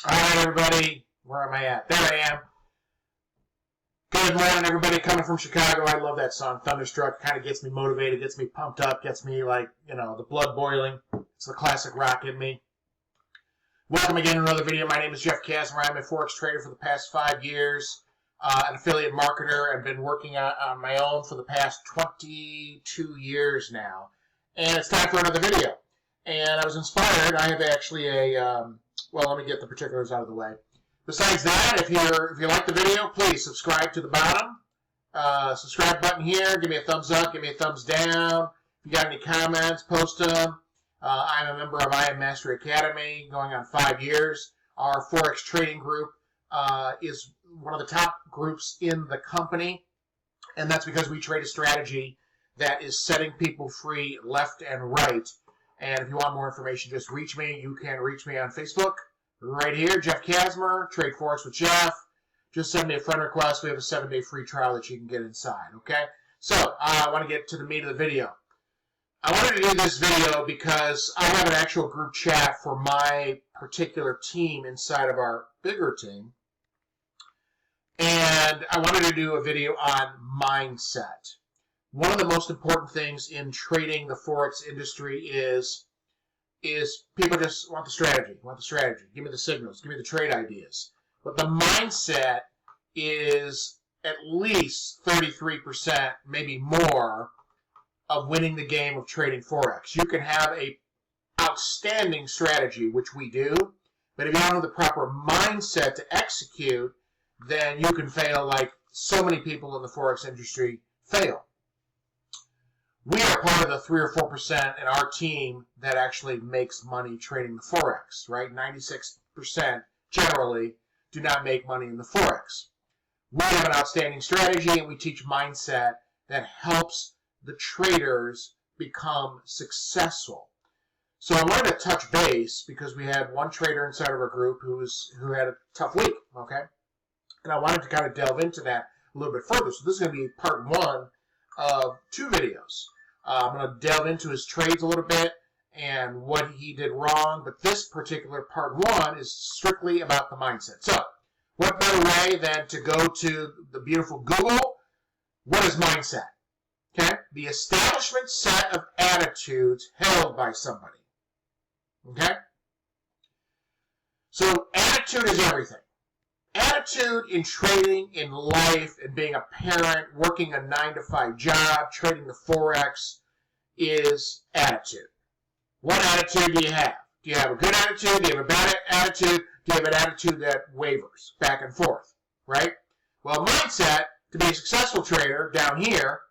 Alright, everybody, where am I at? There I am. Good morning, everybody, coming from Chicago. I love that song, Thunderstruck. Kind of gets me motivated, gets me pumped up, gets me, like, the blood boiling. It's the classic rock in me. Welcome again to another video. My name is Jeff Kasmer. I'm a forex trader for the past 5 years, an affiliate marketer. I've been working on my own for the past 22 years now. And it's time for another video. And I was inspired. I have actually well, let me get the particulars out of the way. Besides that, if you like the video, please subscribe to the bottom. Subscribe button here. Give me a thumbs up. Give me a thumbs down. If you got any comments, post them. I'm a member of I Am Mastery Academy, going on 5 years. Our forex trading group is one of the top groups in the company, and that's because we trade a strategy that is setting people free left and right. And if you want more information, just reach me. You can reach me on Facebook right here, Jeff Kasmer, Trade Forex with Jeff. Just send me a friend request. We have a 7-day free trial that you can get inside, okay? So, I want to get to the meat of the video. I wanted to do this video because I have an actual group chat for my particular team inside of our bigger team. And I wanted to do a video on mindset. One of the most important things in trading the forex industry is people just want the strategy. Give me the signals. Give me the trade ideas. But the mindset is at least 33%, maybe more, of winning the game of trading forex. You can have a outstanding strategy, which we do, but if you don't have the proper mindset to execute, then you can fail like so many people in the forex industry fail. We are part of the 3 or 4% in our team that actually makes money trading the forex, right? 96% generally do not make money in the forex. We have an outstanding strategy, and we teach mindset that helps the traders become successful. So I wanted to touch base because we had one trader inside of our group who had a tough week, okay? And I wanted to kind of delve into that a little bit further. So this is going to be part 1 of 2 videos. I'm going to delve into his trades a little bit and what he did wrong, but this particular part 1 is strictly about the mindset. So, what better way than to go to the beautiful Google? What is mindset? Okay? The establishment set of attitudes held by somebody. Okay? So, attitude is everything. Attitude in trading, in life, in being a parent, working a 9-to-5 job, trading the forex is attitude. What attitude do you have? Do you have a good attitude? Do you have a bad attitude? Do you have an attitude that wavers back and forth? Right? Well, mindset, to be a successful trader down here,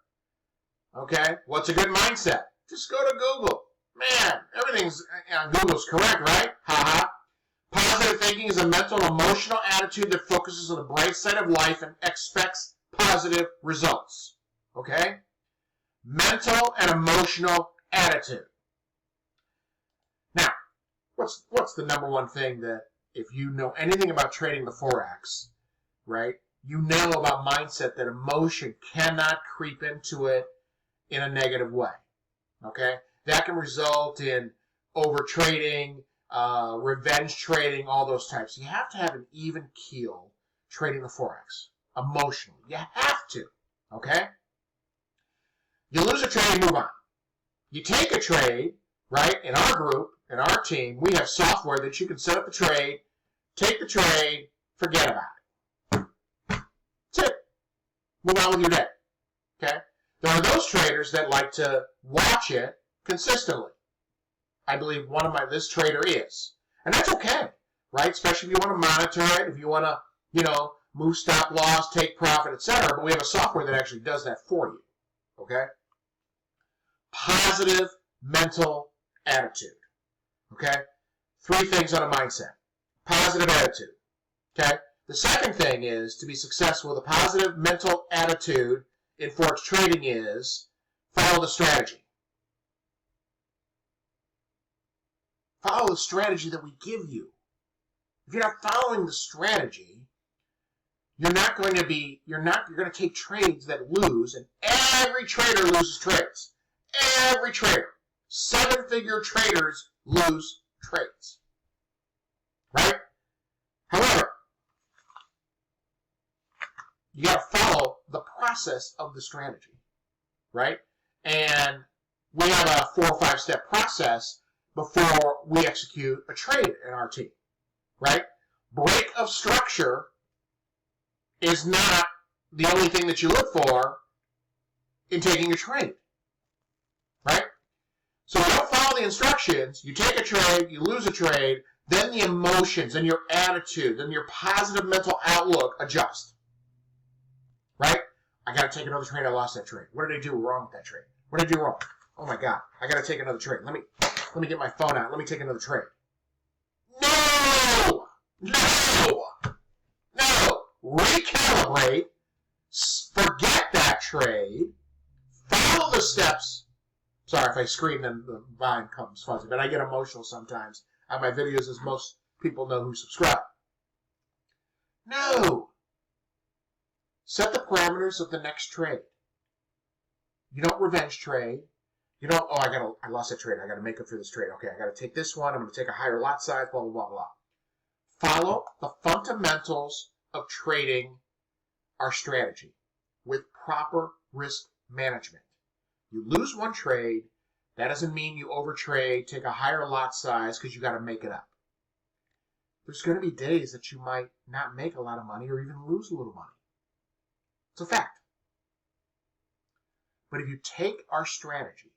okay, what's a good mindset? Just go to Google. Man, everything's on Google's correct, right? Ha-ha. Positive thinking is a mental and emotional attitude that focuses on the bright side of life and expects positive results. Okay? Mental and emotional attitude. Now, what's the number one thing that if you know anything about trading the forex, right, you know about mindset that emotion cannot creep into it in a negative way. Okay? That can result in overtrading, revenge trading, all those types. You have to have an even keel trading the forex emotionally. You have to, okay? You lose a trade, move on. You take a trade, right? In our group, in our team, we have software that you can set up the trade, take the trade, forget about it. That's it. Move on with your day, okay? There are those traders that like to watch it consistently. I believe this trader is. And that's okay, right? Especially if you want to monitor it, if you want to, move stop loss, take profit, etc. But we have a software that actually does that for you, okay? Positive mental attitude. Okay? 3 things on a mindset. Positive attitude. Okay? The second thing is, to be successful with a positive mental attitude in forex trading is follow the strategy. Follow the strategy that we give you. If you're not following the strategy, you're going to take trades that lose, and every trader loses trades. Every trader. 7-figure traders lose trades. Right? However, you got to follow the process of the strategy. Right? And we have a 4 or 5 step process before we execute a trade in our team. Right? Break of structure is not the only thing that you look for in taking a trade. Right? So you don't follow the instructions, you take a trade, you lose a trade, then the emotions and your attitude and your positive mental outlook adjust. Right? I got to take another trade, I lost that trade. What did I do wrong with that trade? What did I do wrong? Oh my God, I got to take another trade. Let me get my phone out. Let me take another trade. No! No! No! Recalibrate. Forget that trade. Follow the steps. Sorry if I scream and the volume comes fuzzy, but I get emotional sometimes on my videos, as most people know who subscribe. No! Set the parameters of the next trade. You don't revenge trade. You don't, I lost that trade. I got to make up for this trade. Okay, I got to take this one. I'm going to take a higher lot size, blah, blah, blah, blah. Follow the fundamentals of trading our strategy with proper risk management. You lose one trade, that doesn't mean you overtrade, take a higher lot size because you got to make it up. There's going to be days that you might not make a lot of money or even lose a little money. It's a fact. But if you take our strategy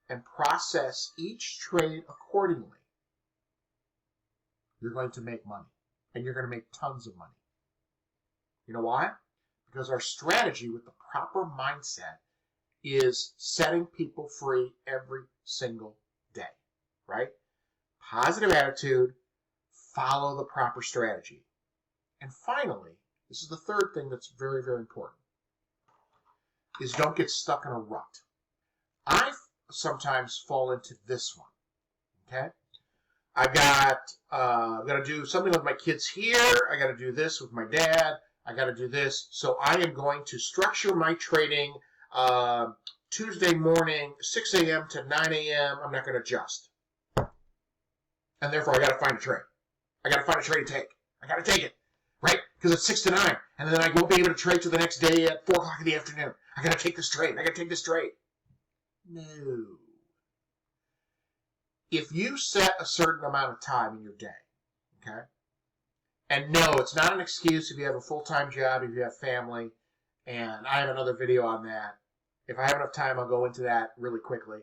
and process each trade accordingly, you're going to make money. And you're going to make tons of money. You know why? Because our strategy with the proper mindset is setting people free every single day. Right? Positive attitude, follow the proper strategy. And finally, this is the third thing that's very, very important, is don't get stuck in a rut. I sometimes fall into this one. Okay? I'm going to do something with my kids here. I got to do this with my dad. I got to do this. So I am going to structure my trading Tuesday morning, 6 a.m. to 9 a.m. I'm not going to adjust. And therefore, I got to find a trade. I got to find a trade to take. I got to take it. Right? Because it's 6 to 9. And then I won't be able to trade till the next day at 4 o'clock in the afternoon. I got to take this trade. I got to take this trade. No. If you set a certain amount of time in your day, okay? And no, it's not an excuse if you have a full-time job, if you have family, and I have another video on that. If I have enough time, I'll go into that really quickly.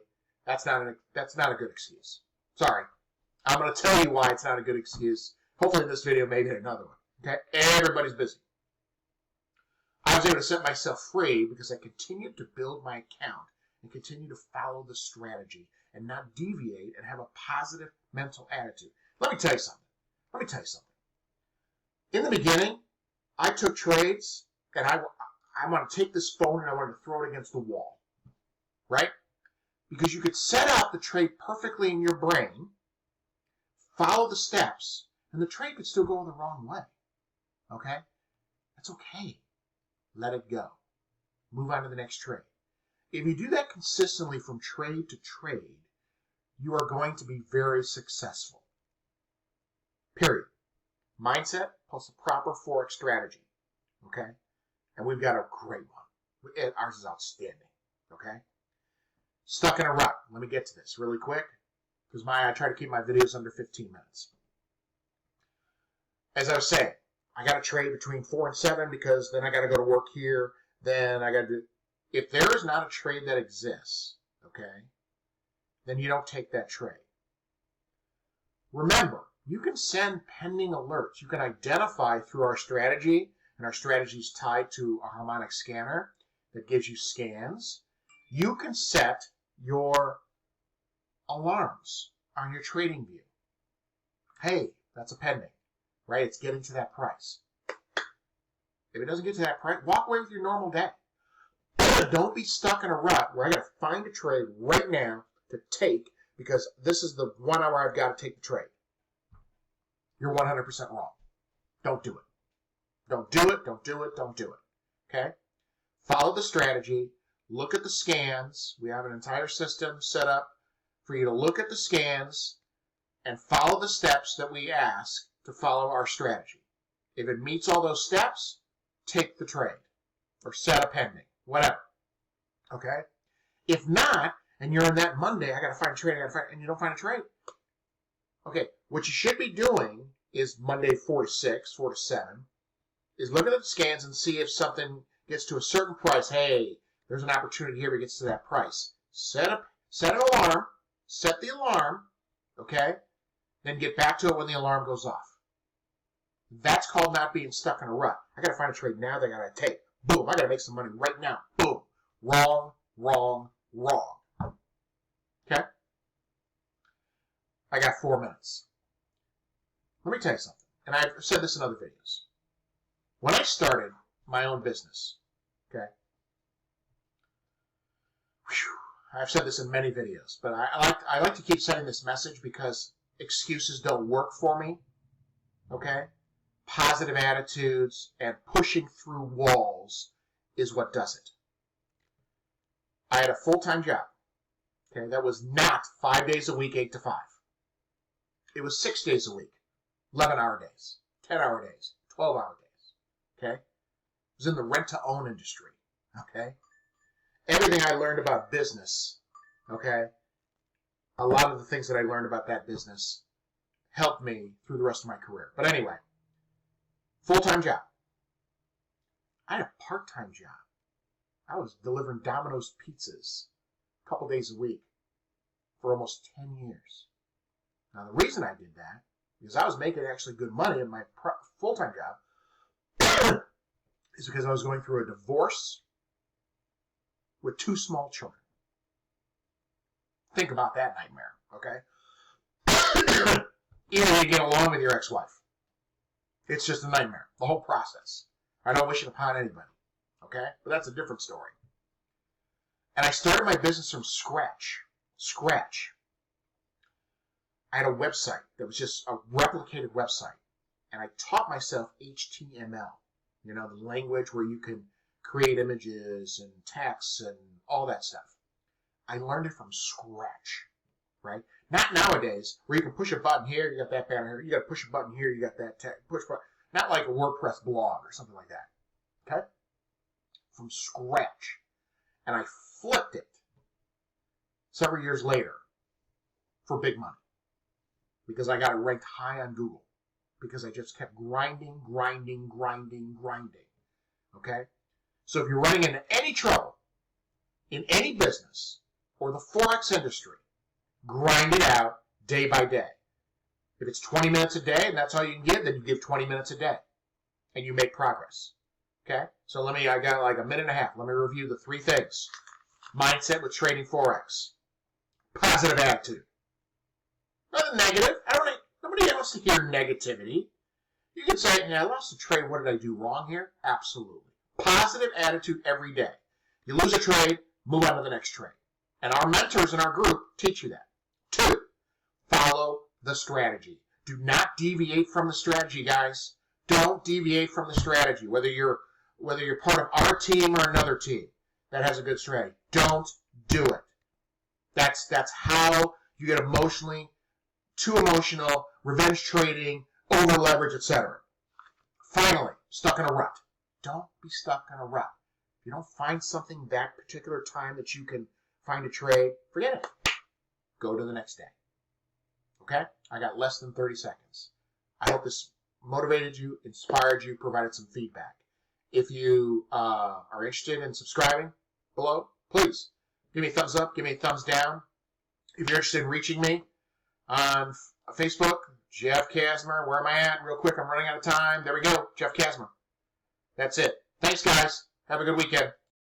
That's not a good excuse. Sorry. I'm going to tell you why it's not a good excuse. Hopefully in this video, maybe another one. Okay? Everybody's busy. I was able to set myself free because I continued to build my account and continue to follow the strategy and not deviate and have a positive mental attitude. Let me tell you something. In the beginning, I took trades and I want to take this phone and I wanted to throw it against the wall. Right? Because you could set out the trade perfectly in your brain, follow the steps, and the trade could still go the wrong way. Okay? That's okay. Let it go. Move on to the next trade. If you do that consistently from trade to trade, you are going to be very successful. Period. Mindset plus a proper forex strategy. Okay? And we've got a great one. Ours is outstanding. Okay? Stuck in a rut. Let me get to this really quick, because I try to keep my videos under 15 minutes. As I was saying, I got to trade between 4 and 7 because then I got to go to work here. Then I got to do... If there is not a trade that exists, okay, then you don't take that trade. Remember, you can send pending alerts. You can identify through our strategy, and our strategy is tied to a harmonic scanner that gives you scans. You can set your alarms on your trading view. Hey, that's a pending, right? It's getting to that price. If it doesn't get to that price, walk away with your normal day. Don't be stuck in a rut where I got to find a trade right now to take because this is the 1 hour I've got to take the trade. You're 100% wrong. Don't do it. Don't do it, don't do it, don't do it. Okay? Follow the strategy. Look at the scans. We have an entire system set up for you to look at the scans and follow the steps that we ask to follow our strategy. If it meets all those steps, take the trade or set a pending, whatever. Okay? If not, and you're on that Monday, I got to find a trade, and you don't find a trade. Okay, what you should be doing is Monday 4 to 6, 4 to 7, is look at the scans and see if something gets to a certain price. Hey, there's an opportunity here if it gets to that price. Set an alarm, set the alarm, okay? Then get back to it when the alarm goes off. That's called not being stuck in a rut. I got to find a trade now that I got to take. Boom, I got to make some money right now. Boom. Wrong, wrong, wrong. Okay? I got 4 minutes. Let me tell you something, and I've said this in other videos. When I started my own business, okay, I've said this in many videos, but I like to keep sending this message because excuses don't work for me, okay? Positive attitudes and pushing through walls is what does it. I had a full-time job, okay, that was not 5 days a week, 8 to 5. It was 6 days a week, 11-hour days, 10-hour days, 12-hour days, okay? It was in the rent-to-own industry, okay? Everything I learned about business, okay, a lot of the things that I learned about that business helped me through the rest of my career. But anyway, full-time job. I had a part-time job. I was delivering Domino's pizzas a couple days a week for almost 10 years. Now, the reason I did that, because I was making actually good money in my full-time job, is because I was going through a divorce with 2 small children. Think about that nightmare, okay? Either you get along with your ex-wife. It's just a nightmare, the whole process. I don't wish it upon anybody, okay? But that's a different story. And I started my business from scratch. I had a website that was just a replicated website. And I taught myself HTML, you know, the language where you can create images and text and all that stuff. I learned it from scratch, right? Not nowadays, where you can push a button here, you got that banner here, you got to push a button here, you got that text, push button. Not like a WordPress blog or something like that, okay? From scratch. And I flipped it several years later for big money because I got it ranked high on Google because I just kept grinding, okay? So if you're running into any trouble in any business or the forex industry, grind it out day by day. If it's 20 minutes a day and that's all you can give, then you give 20 minutes a day and you make progress. Okay? So I got like a minute and a half. Let me review the 3 things. Mindset with trading forex. Positive attitude. Nothing negative. Nobody wants to hear negativity. You can say, yeah, I lost the trade. What did I do wrong here? Absolutely. Positive attitude every day. You lose a trade, move on to the next trade. And our mentors in our group teach you that. 2, follow the strategy. Do not deviate from the strategy, guys. Don't deviate from the strategy. Whether you're part of our team or another team that has a good strategy, don't do it. That's how you get too emotional, revenge trading, over leverage, etc. Finally, stuck in a rut. Don't be stuck in a rut. If you don't find something that particular time that you can find a trade, forget it. Go to the next day. Okay? I got less than 30 seconds. I hope this motivated you, inspired you, provided some feedback. If you are interested in subscribing below, please give me a thumbs up, give me a thumbs down. If you're interested in reaching me on Facebook, Jeff Kasmer, where am I at? Real quick, I'm running out of time. There we go, Jeff Kasmer. That's it. Thanks, guys. Have a good weekend.